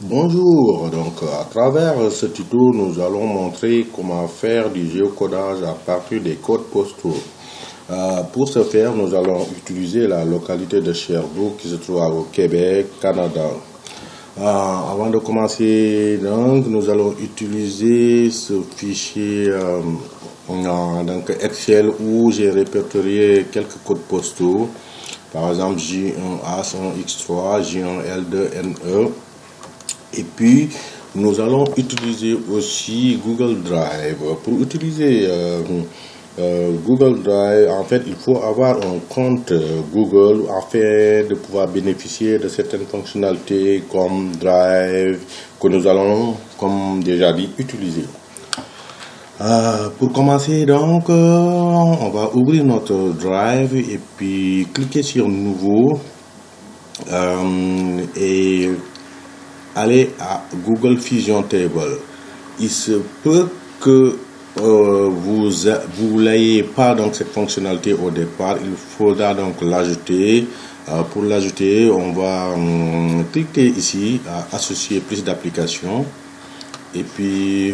Bonjour, donc à travers ce tuto, nous allons montrer comment faire du géocodage à partir des codes postaux. Pour ce faire, nous allons utiliser la localité de Sherbrooke qui se trouve au Québec, Canada. Avant de commencer, donc, nous allons utiliser ce fichier donc Excel où j'ai répertorié quelques codes postaux. Par exemple, J1A1X3, J1L2NE. Et puis, nous allons utiliser aussi Google Drive. Pour utiliser Google Drive, en fait, il faut avoir un compte Google afin de pouvoir bénéficier de certaines fonctionnalités comme Drive que nous allons, comme déjà dit, utiliser. Pour commencer, donc, on va ouvrir notre Drive et puis cliquer sur Nouveau et aller à Google Fusion Table. Il se peut que vous n'ayez pas donc cette fonctionnalité au départ. Il faudra donc l'ajouter. Pour l'ajouter, on va cliquer ici à associer plus d'applications. Et puis,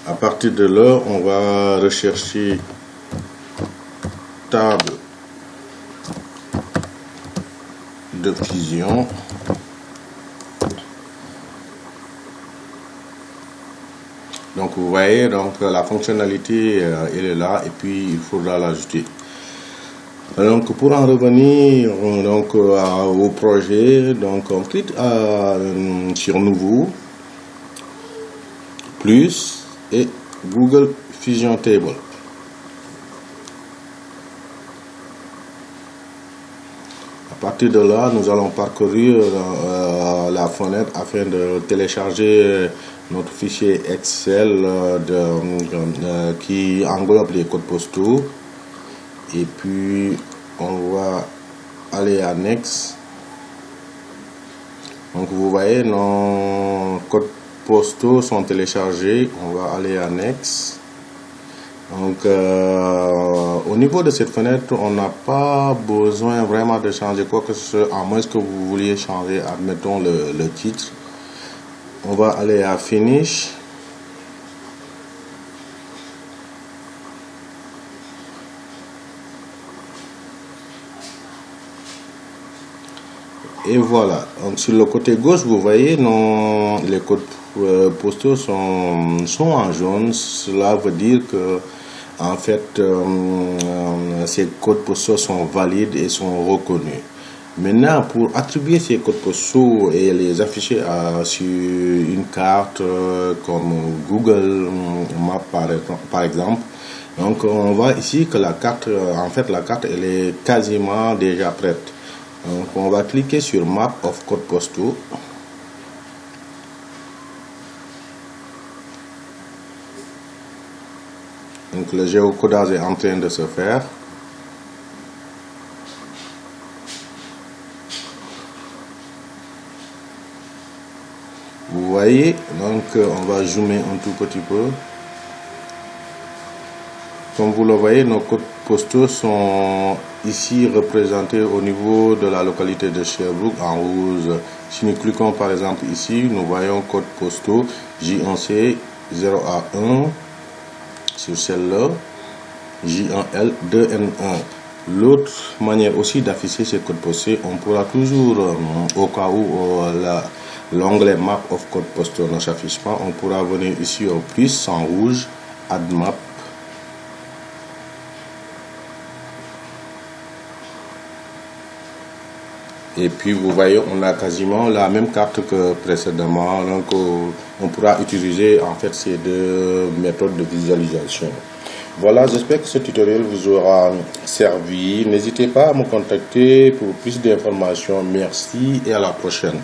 à partir de là, on va rechercher table de fusion. Donc vous voyez, donc la fonctionnalité elle est là et puis il faudra l'ajouter. Donc pour en revenir donc au projet, donc on clique sur Nouveau, plus et Google Fusion Table. À partir de là, nous allons parcourir la fenêtre afin de télécharger notre fichier Excel qui englobe les codes postaux. Et puis, on va aller à Next. Donc, vous voyez, nos codes postaux sont téléchargés. On va aller à Next. Donc, au niveau de cette fenêtre, on n'a pas besoin vraiment de changer quoi que ce soit, à moins que vous vouliez changer, admettons, le titre. On va aller à Finish. Et voilà. Donc, sur le côté gauche, vous voyez, les codes postaux sont en jaune. Cela veut dire que en fait, ces codes postaux sont valides et sont reconnus. Maintenant, pour attribuer ces codes postaux et les afficher sur une carte comme Google Maps par exemple, donc on voit ici que la carte, en fait, la carte elle est quasiment déjà prête. Donc on va cliquer sur Map of codes postaux. Donc le géocodage est en train de se faire. Vous voyez, donc on va zoomer un tout petit peu. Comme vous le voyez, nos codes postaux sont ici représentés au niveau de la localité de Sherbrooke en rouge. Si nous cliquons par exemple ici, nous voyons code postaux J1C 0A1 sur celle-là, J1L 2N1. L'autre manière aussi d'afficher ces codes postaux, on pourra toujours, au cas où l'onglet Map of code postaux ne s'affiche pas, on pourra venir ici au plus en rouge, Add Map. Et puis vous voyez, on a quasiment la même carte que précédemment. Donc on pourra utiliser en fait ces deux méthodes de visualisation. Voilà, j'espère que ce tutoriel vous aura servi. N'hésitez pas à me contacter pour plus d'informations. Merci et à la prochaine.